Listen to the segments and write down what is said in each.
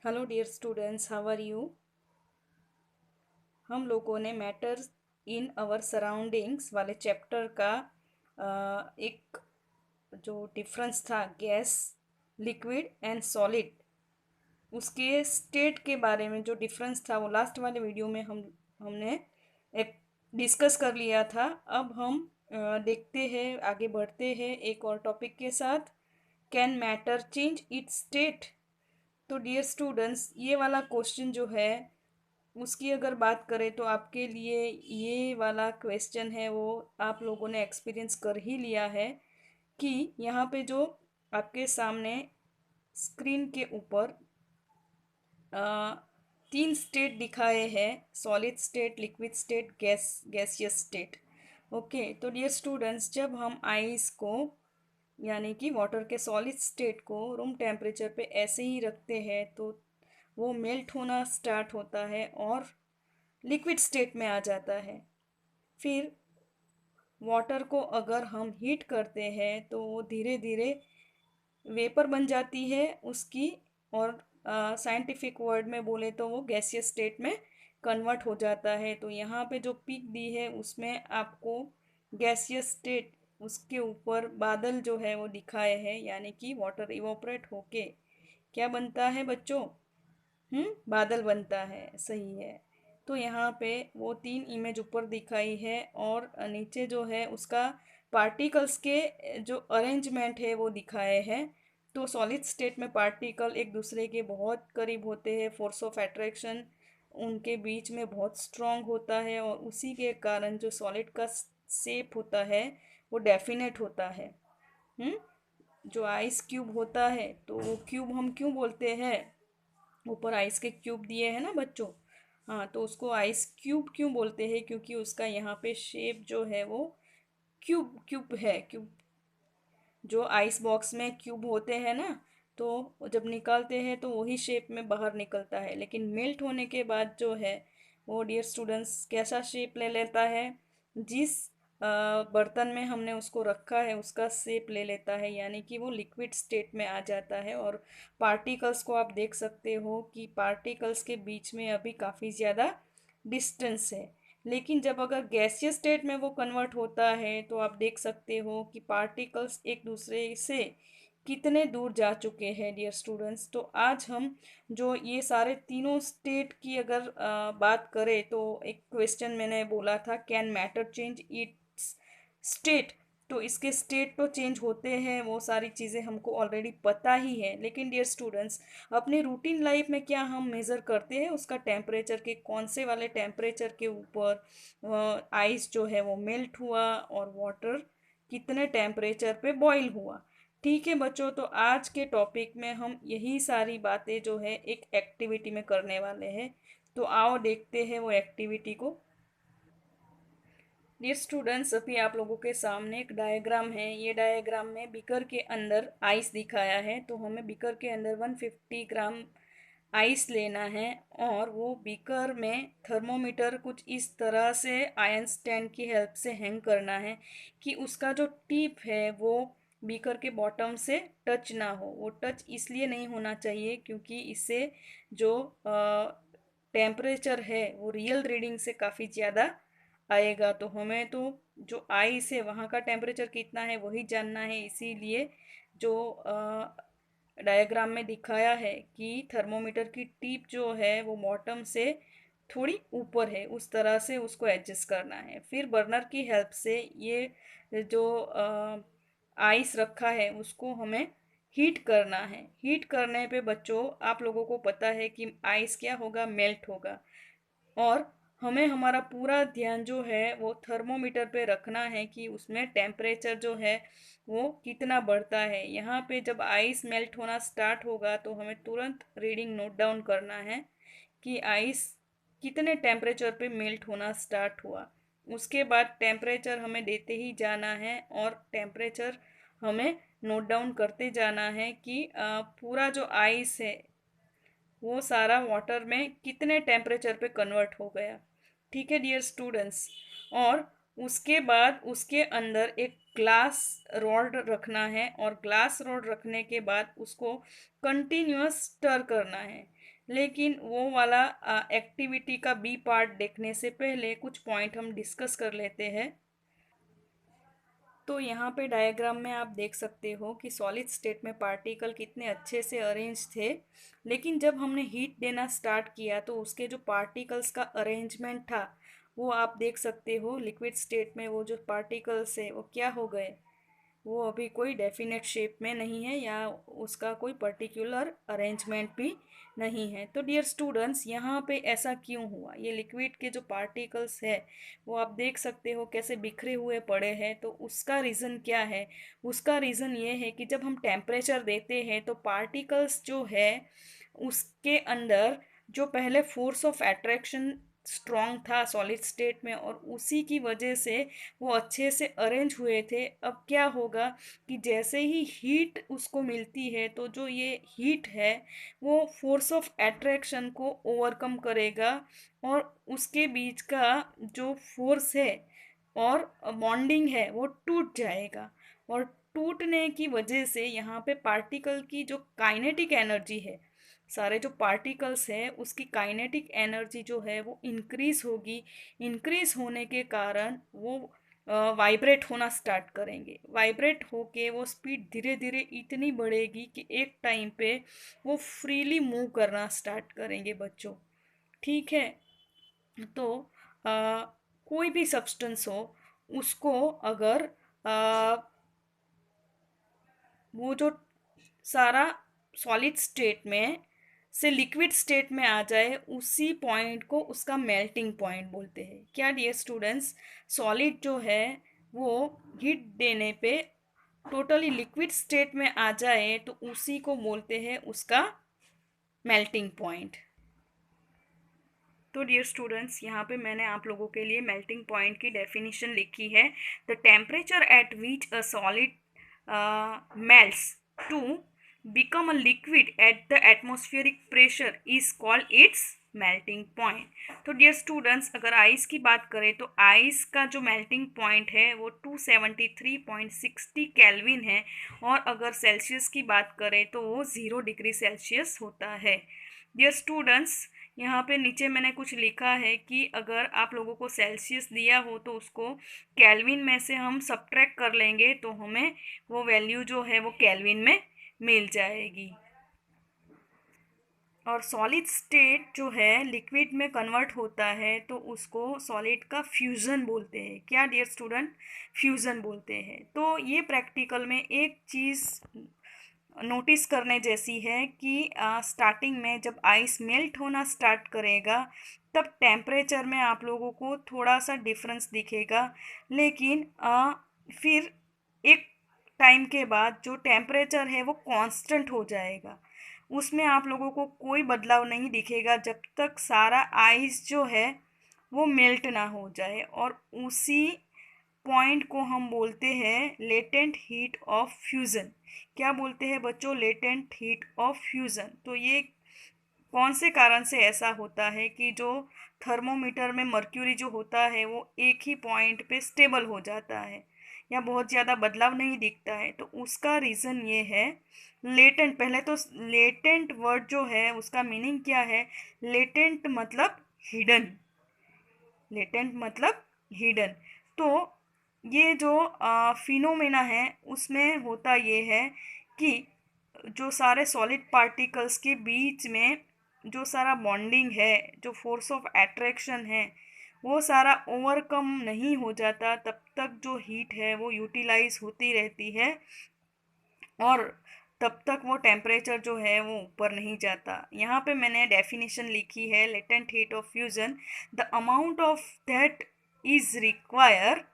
Hello dear students, how are you. हम लोगों ने मैटर्स इन आवर सराउंडिंग्स वाले चैप्टर का एक जो डिफरेंस था गैस, लिक्विड एंड सॉलिड, उसके स्टेट के बारे में जो डिफरेंस था वो लास्ट वाले वीडियो में हमने एक डिस्कस कर लिया था। अब हम देखते हैं, आगे बढ़ते हैं एक और टॉपिक के साथ। Can matter change it's state. तो डियर स्टूडेंट्स, ये वाला क्वेश्चन जो है उसकी अगर बात करें तो आपके लिए ये वाला क्वेश्चन है वो आप लोगों ने एक्सपीरियंस कर ही लिया है कि यहाँ पे जो आपके सामने स्क्रीन के ऊपर अ, तीन स्टेट दिखाए हैं: solid state, liquid state, gaseous state. Okay, तो डियर स्टूडेंट्स, जब हम आइस को यानी कि वाटर के सॉलिड स्टेट को रूम टेम्परेचर पे ऐसे ही रखते हैं तो वो मेल्ट होना स्टार्ट होता है और लिक्विड स्टेट में आ जाता है। फिर वाटर को अगर हम हीट करते हैं तो वो धीरे धीरे वेपर बन जाती है उसकी, और साइंटिफिक वर्ड में बोले तो वो गैसियस स्टेट में कन्वर्ट हो जाता है। तो यहाँ पे जो पिक दी है उसमें आपको गैसियस स्टेट, उसके ऊपर बादल जो है वो दिखाए हैं, यानी कि वाटर इवोपरेट होके क्या बनता है बच्चों? बादल बनता है, सही है। तो यहाँ पे वो तीन इमेज ऊपर दिखाई है और नीचे जो है उसका पार्टिकल्स के जो अरेंजमेंट है वो दिखाए हैं। तो सॉलिड स्टेट में पार्टिकल एक दूसरे के बहुत करीब होते हैं, फोर्स ऑफ अट्रैक्शन उनके बीच में बहुत स्ट्रांग होता है और उसी के कारण जो सॉलिड का शेप होता है वो डेफिनेट होता है। हम्म जो आइस क्यूब होता है तो वो क्यूब हम क्यों बोलते हैं? ऊपर आइस के क्यूब दिए हैं ना बच्चों। हाँ, तो उसको आइस क्यूब क्यों बोलते हैं? क्योंकि उसका यहाँ पे शेप जो है वो क्यूब क्यूब है। क्यूब जो आइस बॉक्स में क्यूब होते हैं ना, तो जब निकालते हैं तो वही शेप में बाहर निकलता है, लेकिन मेल्ट होने के बाद जो है वो डियर स्टूडेंट्स कैसा शेप ले लेता है? जिस बर्तन में हमने उसको रखा है उसका शेप ले लेता है, यानी कि वो लिक्विड स्टेट में आ जाता है। और पार्टिकल्स को आप देख सकते हो कि पार्टिकल्स के बीच में अभी काफ़ी ज़्यादा डिस्टेंस है। लेकिन जब अगर गैसियस स्टेट में वो कन्वर्ट होता है तो आप देख सकते हो कि पार्टिकल्स एक दूसरे से कितने दूर जा चुके हैं डियर स्टूडेंट्स। तो आज हम जो ये सारे तीनों स्टेट की अगर बात करें तो एक क्वेश्चन मैंने बोला था, can matter change it's state. तो इसके स्टेट तो चेंज होते हैं, वो सारी चीज़ें हमको ऑलरेडी पता ही है, लेकिन डियर स्टूडेंट्स, अपने रूटीन लाइफ में क्या हम मेज़र करते हैं उसका टेम्परेचर के कौन से वाले टेम्परेचर के ऊपर आइस जो है वो मेल्ट हुआ और वाटर कितने टेम्परेचर पे बॉईल हुआ। ठीक है बच्चों, तो आज के टॉपिक में हम यही सारी बातें जो है एक एक्टिविटी में करने वाले हैं। तो आओ देखते हैं वो एक्टिविटी को। डियर स्टूडेंट्स, अभी आप लोगों के सामने एक डायग्राम है। ये डायग्राम में बीकर के अंदर आइस दिखाया है, तो हमें बीकर के अंदर 150 ग्राम आइस लेना है और वो बीकर में थर्मोमीटर कुछ इस तरह से आयन स्टैंड की हेल्प से हैंग करना है कि उसका जो टिप है वो बीकर के बॉटम से टच ना हो। वो टच इसलिए नहीं होना चाहिए क्योंकि इससे जो टेम्परेचर है वो रियल रीडिंग से काफ़ी ज़्यादा आएगा। तो हमें तो जो आइस है वहाँ का टेम्परेचर कितना है वही जानना है, इसीलिए जो डायग्राम में दिखाया है कि थर्मोमीटर की टिप जो है वो बॉटम से थोड़ी ऊपर है, उस तरह से उसको एडजस्ट करना है। फिर बर्नर की हेल्प से ये जो आइस रखा है उसको हमें हीट करना है। हीट करने पे बच्चों आप लोगों को पता है कि आइस क्या होगा, मेल्ट होगा। और हमें हमारा पूरा ध्यान जो है वो थर्मोमीटर पे रखना है कि उसमें टेम्परेचर जो है वो कितना बढ़ता है। यहाँ पे जब आइस मेल्ट होना स्टार्ट होगा तो हमें तुरंत रीडिंग नोट डाउन करना है कि आइस कितने टेम्परेचर पे मेल्ट होना स्टार्ट हुआ। उसके बाद टेम्परेचर हमें देते ही जाना है और टेम्परेचर हमें नोट डाउन करते जाना है कि पूरा जो आइस है वो सारा वाटर में कितने टेम्परेचर पे कन्वर्ट हो गया। ठीक है डियर स्टूडेंट्स। और उसके बाद उसके अंदर एक ग्लास रॉड रखना है और ग्लास रॉड रखने के बाद उसको कंटिन्यूअस स्टर करना है। लेकिन वो वाला एक्टिविटी का बी पार्ट देखने से पहले कुछ पॉइंट हम डिस्कस कर लेते हैं। तो यहाँ पे डायग्राम में आप देख सकते हो कि सॉलिड स्टेट में पार्टिकल कितने अच्छे से अरेंज थे, लेकिन जब हमने हीट देना स्टार्ट किया तो उसके जो पार्टिकल्स का अरेंजमेंट था वो आप देख सकते हो। लिक्विड स्टेट में वो जो पार्टिकल्स है वो क्या हो गए, वो अभी कोई डेफिनेट शेप में नहीं है या उसका कोई पर्टिकुलर अरेंजमेंट भी नहीं है। तो डियर स्टूडेंट्स, यहाँ पे ऐसा क्यों हुआ? ये लिक्विड के जो पार्टिकल्स है वो आप देख सकते हो कैसे बिखरे हुए पड़े हैं। तो उसका रीज़न क्या है? उसका रीज़न ये है कि जब हम टेम्परेचर देते हैं तो पार्टिकल्स जो है उसके अंदर जो पहले फोर्स ऑफ अट्रैक्शन स्ट्रॉन्ग था सॉलिड स्टेट में और उसी की वजह से वो अच्छे से अरेंज हुए थे। अब क्या होगा कि जैसे ही हीट उसको मिलती है तो जो ये हीट है वो फोर्स ऑफ अट्रैक्शन को ओवरकम करेगा और उसके बीच का जो फोर्स है और बॉन्डिंग है वो टूट जाएगा। और टूटने की वजह से यहाँ पे पार्टिकल की जो काइनेटिक एनर्जी है, सारे जो पार्टिकल्स है उसकी काइनेटिक एनर्जी जो है वो इंक्रीज होगी। इंक्रीज होने के कारण वो वाइब्रेट होना स्टार्ट करेंगे। वाइब्रेट होके वो स्पीड धीरे धीरे इतनी बढ़ेगी कि एक टाइम पे वो फ्रीली मूव करना स्टार्ट करेंगे बच्चों। ठीक है? तो आ, कोई भी सब्सटेंस हो उसको अगर वो जो सारा सॉलिड स्टेट में से लिक्विड स्टेट में आ जाए उसी पॉइंट को उसका मेल्टिंग पॉइंट बोलते हैं। क्या डियर स्टूडेंट्स? सॉलिड जो है वो हीट देने पे टोटली लिक्विड स्टेट में आ जाए तो उसी को बोलते हैं उसका मेल्टिंग पॉइंट। तो डियर स्टूडेंट्स, यहाँ पे मैंने आप लोगों के लिए मेल्टिंग पॉइंट की डेफिनेशन लिखी है। The temperature at which a solid melts to become a liquid at the atmospheric pressure is called its melting point. तो डियर स्टूडेंट्स, अगर आइस की बात करें तो आइस का जो मेल्टिंग पॉइंट है वो 273.60 केल्विन है और अगर सेल्सियस की बात करें तो वो 0 डिग्री सेल्सियस होता है। डियर स्टूडेंट्स, यहाँ पे नीचे मैंने कुछ लिखा है कि अगर आप लोगों को सेल्सियस दिया हो तो उसको केल्विन में से हम सब्ट्रैक्ट कर लेंगे तो हमें वो वैल्यू जो है वो केल्विन में मिल जाएगी। और सॉलिड स्टेट जो है लिक्विड में कन्वर्ट होता है तो उसको सॉलिड का फ्यूज़न बोलते हैं। क्या डियर स्टूडेंट? फ्यूज़न बोलते हैं। तो ये प्रैक्टिकल में एक चीज़ नोटिस करने जैसी है कि स्टार्टिंग में जब आइस मेल्ट होना स्टार्ट करेगा तब टेम्परेचर में आप लोगों को थोड़ा सा डिफरेंस दिखेगा, लेकिन फिर एक टाइम के बाद जो टेम्परेचर है वो कांस्टेंट हो जाएगा। उसमें आप लोगों को कोई बदलाव नहीं दिखेगा जब तक सारा आइस जो है वो मेल्ट ना हो जाए। और उसी पॉइंट को हम बोलते हैं लेटेंट हीट ऑफ फ्यूज़न। क्या बोलते हैं बच्चों? Latent heat of fusion. तो ये कौन से कारण से ऐसा होता है कि जो थर्मोमीटर में मर्क्यूरी जो होता है वो एक ही पॉइंट पे स्टेबल हो जाता है या बहुत ज़्यादा बदलाव नहीं दिखता है? तो उसका रीज़न ये है लेटेंट। पहले तो लेटेंट वर्ड जो है उसका मीनिंग क्या है? लेटेंट मतलब हिडन। लेटेंट मतलब हिडन। तो ये जो फिनोमेना है उसमें होता ये है कि जो सारे सॉलिड पार्टिकल्स के बीच में जो सारा बॉन्डिंग है, जो फोर्स ऑफ अट्रैक्शन है, वो सारा ओवरकम नहीं हो जाता तब तक जो हीट है वो यूटिलाइज होती रहती है और तब तक वो टेम्परेचर जो है वो ऊपर नहीं जाता। यहाँ पे मैंने डेफिनेशन लिखी है latent heat of fusion. The amount of that is require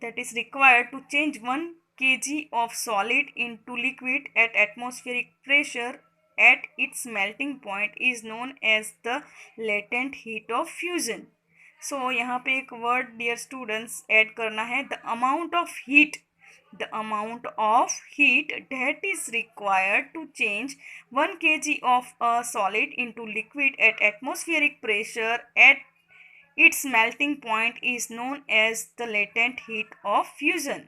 to change 1 kg of solid into liquid at atmospheric pressure at its melting point is known as the latent heat of fusion. So यहाँ पे एक word dear students add करना है, the amount of heat that is required to change 1 kg of a solid into liquid at atmospheric pressure at its melting point is known as the latent heat of fusion.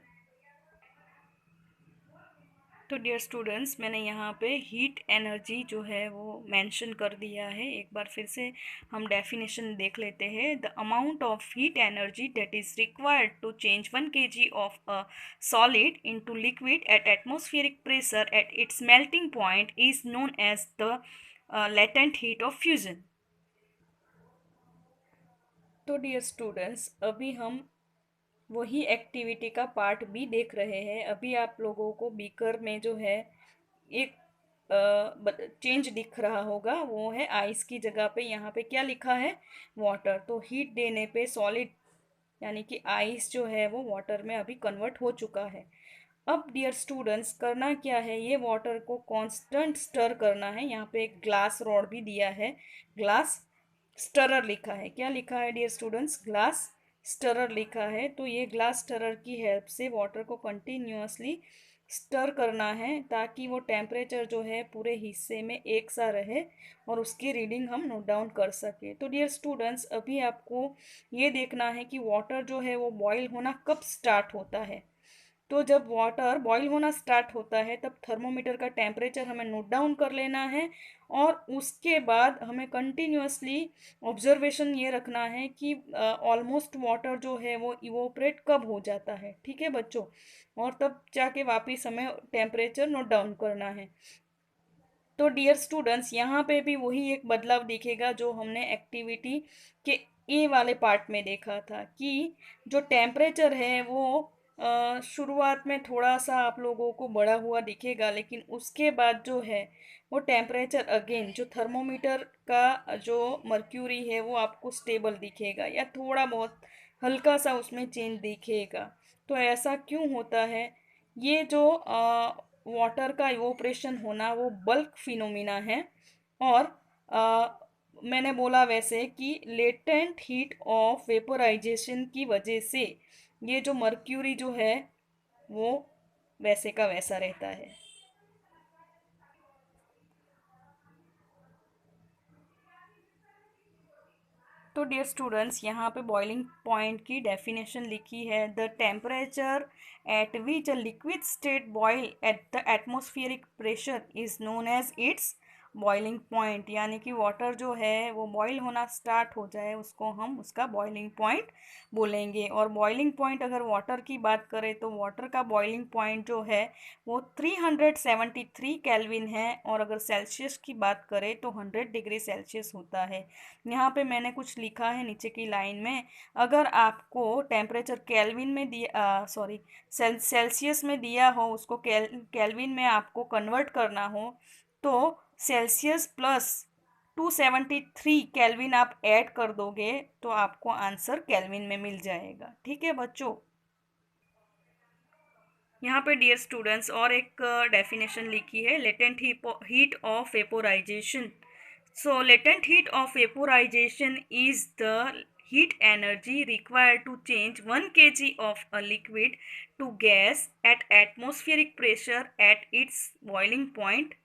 तो dear students, मैंने यहाँ पे heat energy जो है वो mention कर दिया है। एक बार फिर से हम डेफिनेशन देख लेते हैं। The amount of heat energy that is required to change 1 kg of a solid into liquid at atmospheric pressure at its melting point is known as the latent heat of fusion. तो dear students, अभी हम वही activity का part भी देख रहे हैं। अभी आप लोगों को बीकर में जो है एक चेंज दिख रहा होगा, वो है आइस की जगह पे यहाँ पे क्या लिखा है, वाटर। तो हीट देने पे सॉलिड यानी कि आइस जो है वो वाटर में अभी कन्वर्ट हो चुका है। अब डियर स्टूडेंट्स, करना क्या है, ये वाटर को कांस्टेंट स्टर करना है। यहाँ पे एक ग्लास रॉड भी दिया है, ग्लास स्टरर लिखा है। क्या लिखा है डियर स्टूडेंट्स, ग्लास स्टरर लिखा है। तो ये ग्लास स्टरर की हेल्प से वाटर को कंटिन्यूअसली स्टर करना है, ताकि वो टेम्परेचर जो है पूरे हिस्से में एक सा रहे और उसकी रीडिंग हम नोट डाउन कर सके। तो डियर स्टूडेंट्स, अभी आपको ये देखना है कि वाटर जो है वो बॉईल होना कब स्टार्ट होता है। तो जब वाटर बॉईल होना स्टार्ट होता है तब थर्मोमीटर का टेम्परेचर हमें नोट डाउन कर लेना है, और उसके बाद हमें कंटिन्यूअसली ऑब्जर्वेशन ये रखना है कि ऑलमोस्ट वाटर जो है वो इवोपरेट कब हो जाता है। ठीक है बच्चों, और तब जाके वापस हमें टेम्परेचर नोट डाउन करना है। तो डियर स्टूडेंट्स, यहाँ पे भी वही एक बदलाव दिखेगा जो हमने एक्टिविटी के ए वाले पार्ट में देखा था, कि जो टेम्परेचर है वो शुरुआत में थोड़ा सा आप लोगों को बढ़ा हुआ दिखेगा, लेकिन उसके बाद जो है वो टेम्परेचर अगेन जो थर्मोमीटर का जो मर्क्यूरी है वो आपको स्टेबल दिखेगा, या थोड़ा बहुत हल्का सा उसमें चेंज दिखेगा। तो ऐसा क्यों होता है, ये जो वाटर का इवोपरेशन होना वो बल्क फिनोमिना है। और अ, मैंने बोला वैसे कि लेटेंट हीट ऑफ वेपोराइजेशन की वजह से ये जो मर्क्यूरी जो है वो वैसे का वैसा रहता है। तो डियर स्टूडेंट्स, यहाँ पे बॉइलिंग पॉइंट की डेफिनेशन लिखी है। The temperature at which a liquid state boil at the atmospheric pressure is known as its boiling point. यानी कि वाटर जो है वो बॉयल होना स्टार्ट हो जाए उसको हम उसका बॉइलिंग पॉइंट बोलेंगे। और बॉइलिंग पॉइंट अगर वाटर की बात करें तो वाटर का बॉइलिंग पॉइंट जो है वो 373 केल्विन है, और अगर सेल्सियस की बात करें तो 100 डिग्री सेल्सियस होता है। यहाँ पे मैंने कुछ लिखा है नीचे की लाइन में। अगर आपको टेम्परेचर केल्विन में दिया सॉरी सेल्सियस में दिया हो, उसको केल्विन में आपको कन्वर्ट करना हो, तो सेल्सियस प्लस 273 केल्विन आप ऐड कर दोगे तो आपको आंसर केल्विन में मिल जाएगा। ठीक है बच्चों। यहाँ पे डियर स्टूडेंट्स और एक डेफिनेशन लिखी है, latent heat of vaporisation. So latent heat of vaporization is the heat energy required to change 1 kg of a liquid to gas at atmospheric pressure at its boiling point।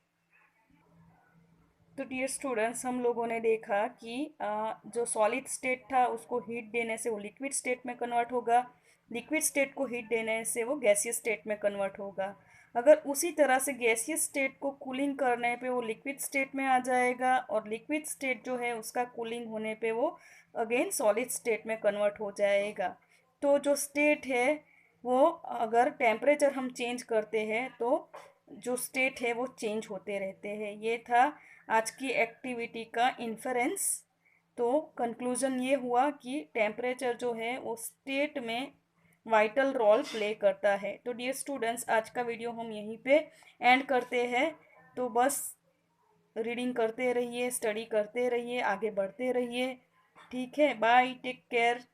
तो dear students, हम लोगों ने देखा कि जो solid state था उसको heat देने से वो लिक्विड स्टेट में कन्वर्ट होगा, लिक्विड स्टेट को हीट देने से वो गैसियस स्टेट में कन्वर्ट होगा। अगर उसी तरह से गैसियस स्टेट को कूलिंग करने पे वो लिक्विड स्टेट में आ जाएगा, और लिक्विड स्टेट जो है उसका कूलिंग होने पे वो अगेन सॉलिड स्टेट में कन्वर्ट हो जाएगा। तो जो स्टेट है वो, अगर टेम्परेचर हम चेंज करते हैं तो जो स्टेट है वो चेंज होते रहते हैं। ये था आज की एक्टिविटी का इन्फरेंस। तो कंक्लूजन ये हुआ कि टेम्परेचर जो है वो स्टेट में वाइटल रोल प्ले करता है। तो डियर स्टूडेंट्स, आज का वीडियो हम यहीं पे एंड करते हैं। तो बस रीडिंग करते रहिए, स्टडी करते रहिए, आगे बढ़ते रहिए। ठीक है, बाय, टेक केयर।